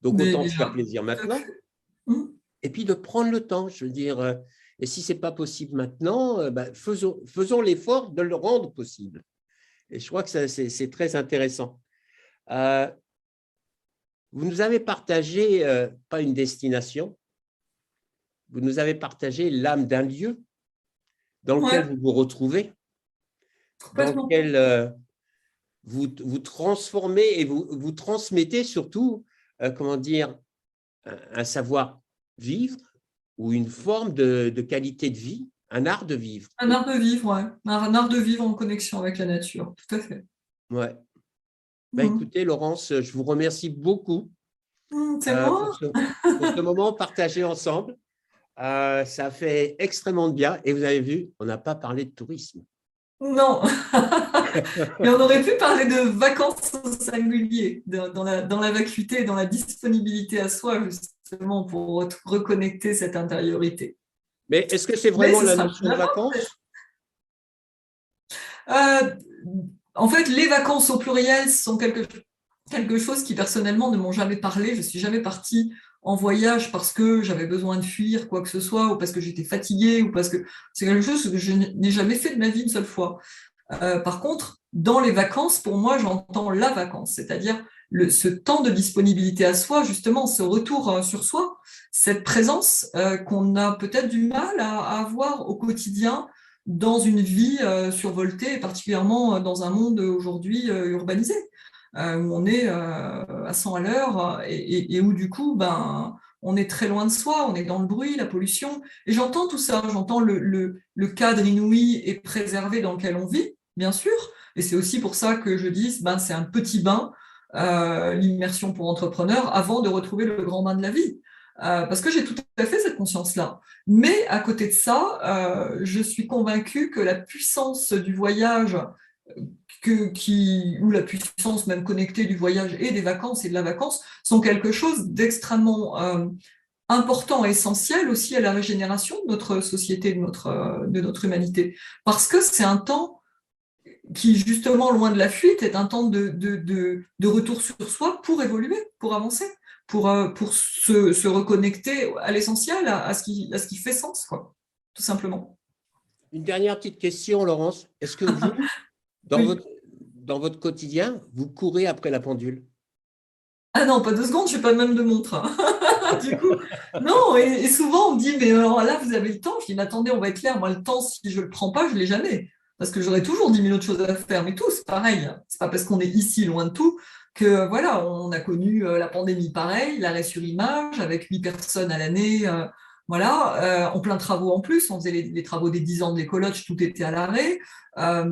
donc autant se faire Déjà, plaisir tout à maintenant. fait. Mm. Et puis de prendre le temps, je veux dire, et si ce n'est pas possible maintenant, faisons l'effort de le rendre possible. Et je crois que c'est très intéressant. Vous nous avez partagé, pas une destination, vous nous avez partagé l'âme d'un lieu dans lequel Ouais, vous vous retrouvez, dans complètement. lequel vous transformez et vous transmettez surtout, comment dire, un savoir-vivre ou une forme de qualité de vie, un art de vivre. Un art de vivre, ouais. Un art de vivre en connexion avec la nature, tout à fait. Ouais. Ben, Mm. écoutez, Laurence, je vous remercie beaucoup Mm, c'est moi? pour ce moment partagé ensemble. Ça fait extrêmement de bien. Et vous avez vu, on n'a pas parlé de tourisme. Non. Mais on aurait pu parler de vacances au singulier, dans la vacuité et dans la disponibilité à soi, justement, pour reconnecter cette intériorité. Mais est-ce que c'est Mais vraiment ce la sera plus notion de là-bas, peut-être. vacances? Euh, En fait, les vacances au pluriel sont quelque chose qui personnellement ne m'ont jamais parlé. Je suis jamais partie en voyage parce que j'avais besoin de fuir quoi que ce soit, ou parce que j'étais fatiguée, ou parce que c'est quelque chose que je n'ai jamais fait de ma vie une seule fois. Par contre, dans les vacances, pour moi, j'entends la vacance, c'est-à-dire ce temps de disponibilité à soi, justement, ce retour sur soi, cette présence qu'on a peut-être du mal à avoir au quotidien dans une vie survoltée, et particulièrement dans un monde aujourd'hui urbanisé, où on est à 100 à l'heure et où du coup, ben, on est très loin de soi, on est dans le bruit, la pollution. Et j'entends tout ça, j'entends le cadre inouï et préservé dans lequel on vit, bien sûr. Et c'est aussi pour ça que je dis, ben, c'est un petit bain, l'immersion pour entrepreneurs, avant de retrouver le grand bain de la vie. Parce que j'ai tout à fait cette conscience-là. Mais à côté de ça, je suis convaincue que la puissance du voyage, ou la puissance même connectée du voyage et des vacances et de la vacance, sont quelque chose d'extrêmement important et essentiel aussi à la régénération de notre société, de notre humanité. Parce que c'est un temps qui, justement, loin de la fuite, est un temps de retour sur soi pour évoluer, pour avancer, pour se reconnecter à l'essentiel, à ce qui fait sens, quoi, tout simplement. Une dernière petite question, Laurence. Est-ce que vous, dans Oui. votre, dans votre quotidien, vous courez après la pendule? Ah non, pas 2 secondes, je n'ai pas même de montre, hein. Du coup, non, et souvent on me dit, mais alors là, vous avez le temps. Je dis, mais attendez, on va être clair, moi, le temps, si je ne le prends pas, je ne l'ai jamais. Parce que j'aurai toujours 10 000 autres choses à faire. Mais tout, c'est pareil. C'est pas parce qu'on est ici, loin de tout, que voilà, on a connu la pandémie pareil, l'arrêt sur image, avec 8 personnes à l'année, voilà, en plein travaux en plus. On faisait les travaux des 10 ans de l'écologe, tout était à l'arrêt.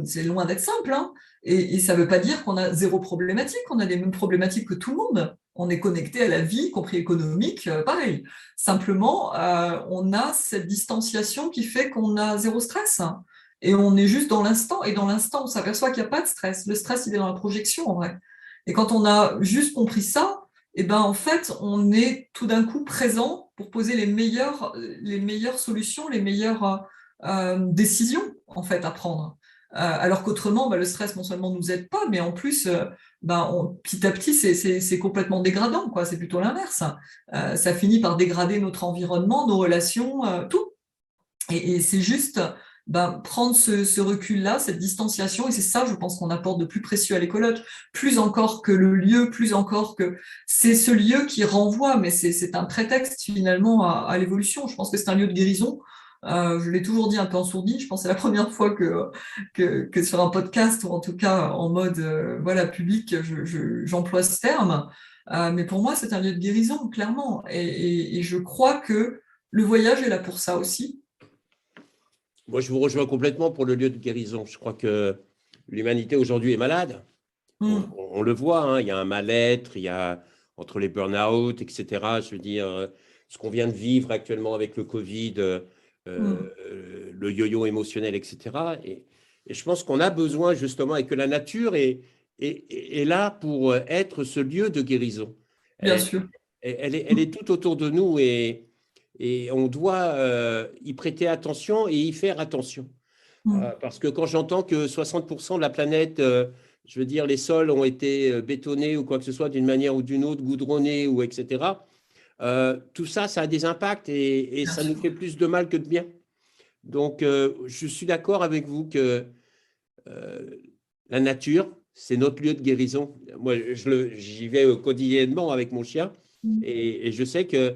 C'est loin d'être simple, hein. Et ça ne veut pas dire qu'on a zéro problématique, on a les mêmes problématiques que tout le monde. On est connecté à la vie, y compris économique, pareil. Simplement, on a cette distanciation qui fait qu'on a zéro stress. Et on est juste dans l'instant. Et dans l'instant, on s'aperçoit qu'il n'y a pas de stress. Le stress, il est dans la projection, en vrai. Et quand on a juste compris ça, eh ben, en fait, on est tout d'un coup présent pour poser les meilleures solutions, les meilleures décisions, en fait, à prendre. Alors qu'autrement, bah, le stress non seulement nous aide pas, mais en plus, bah, petit à petit, c'est complètement dégradant, quoi. C'est plutôt l'inverse. Ça finit par dégrader notre environnement, nos relations, tout. Et c'est juste bah, prendre ce recul-là, cette distanciation, et c'est ça, je pense, qu'on apporte de plus précieux à l'écologe, plus encore que le lieu, plus encore que c'est ce lieu qui renvoie, mais c'est un prétexte finalement à l'évolution. Je pense que c'est un lieu de guérison. Je l'ai toujours dit un peu en sourdine. Je pense que c'est la première fois que sur un podcast, ou en tout cas en mode voilà public, j'emploie ce terme. Mais pour moi, c'est un lieu de guérison, clairement. Et je crois que le voyage est là pour ça aussi. Moi, je vous rejoins complètement pour le lieu de guérison. Je crois que l'humanité aujourd'hui est malade. Mm. On le voit, hein, il y a un mal-être, il y a entre les burn-out, etc. Je veux dire, ce qu'on vient de vivre actuellement avec le Covid, Mm. le yo-yo émotionnel, etc. Et je pense qu'on a besoin justement et que la nature est là pour être ce lieu de guérison. Bien sûr. Elle est tout autour de nous et on doit y prêter attention et y faire attention. Parce que quand j'entends que 60% de la planète, je veux dire, les sols ont été bétonnés ou quoi que ce soit d'une manière ou d'une autre, goudronnés ou etc., tout ça, ça a des impacts et ça nous fait plus de mal que de bien. Donc, je suis d'accord avec vous que la nature, c'est notre lieu de guérison. Moi, j'y vais quotidiennement avec mon chien et je sais que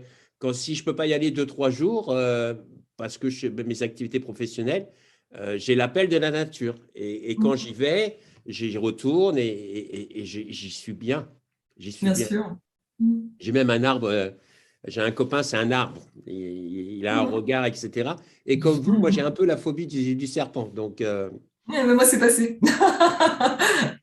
si je ne peux pas y aller 2-3 jours, parce que mes activités professionnelles, j'ai l'appel de la nature. Et quand j'y vais, j'y retourne et j'y suis bien. J'y suis bien. Sûr. J'ai même un arbre. J'ai un copain, c'est un arbre. Il a un regard, etc. Et comme vous, moi, j'ai un peu la phobie du serpent. Donc, mais moi, c'est passé.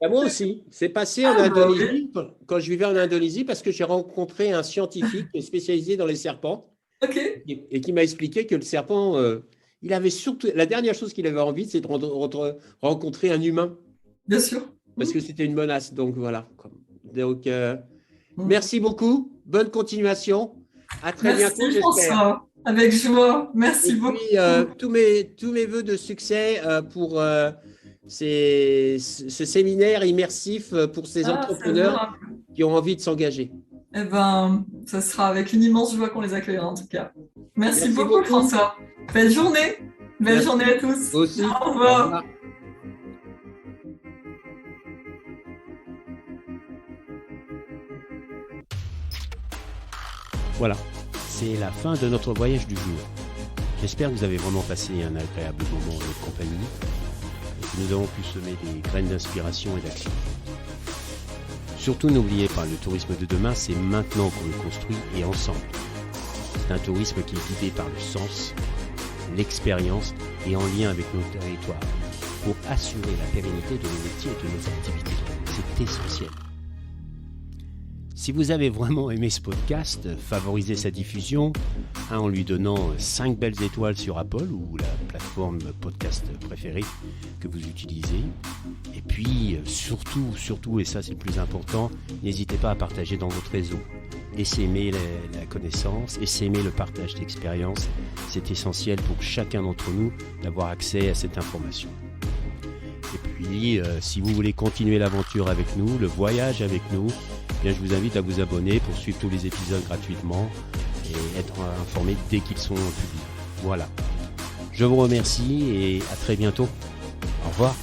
Moi aussi. C'est passé en Indonésie, quand je vivais en Indonésie, parce que j'ai rencontré un scientifique spécialisé dans les serpents et qui m'a expliqué que le serpent, il avait surtout, la dernière chose qu'il avait envie, c'est de rencontrer un humain. Bien sûr. Parce que c'était une menace. Donc, voilà. Donc, merci beaucoup. Bonne continuation. À très bientôt, j'espère. Avec joie. Merci beaucoup. Tous mes voeux de succès pour ce séminaire immersif pour ces entrepreneurs qui ont envie de s'engager. Eh ben, ça sera avec une immense joie qu'on les accueillera en tout cas. Merci beaucoup, François. Belle journée. Belle journée à tous. Vous aussi. Au revoir. Au revoir. Voilà, c'est la fin de notre voyage du jour. J'espère que vous avez vraiment passé un agréable moment en notre compagnie et que nous avons pu semer des graines d'inspiration et d'action. Surtout, n'oubliez pas, le tourisme de demain, c'est maintenant qu'on le construit et ensemble. C'est un tourisme qui est guidé par le sens, l'expérience et en lien avec nos territoires pour assurer la pérennité de nos métiers et de nos activités. C'est essentiel. Si vous avez vraiment aimé ce podcast, favorisez sa diffusion en lui donnant 5 belles étoiles sur Apple ou la plateforme podcast préférée que vous utilisez. Et puis, surtout, et ça c'est le plus important, n'hésitez pas à partager dans votre réseau. Essaimer la connaissance, essaimer le partage d'expérience. C'est essentiel pour chacun d'entre nous d'avoir accès à cette information. Et puis, si vous voulez continuer l'aventure avec nous, le voyage avec nous, bien, je vous invite à vous abonner pour suivre tous les épisodes gratuitement et être informé dès qu'ils sont publiés. Voilà. Je vous remercie et à très bientôt. Au revoir.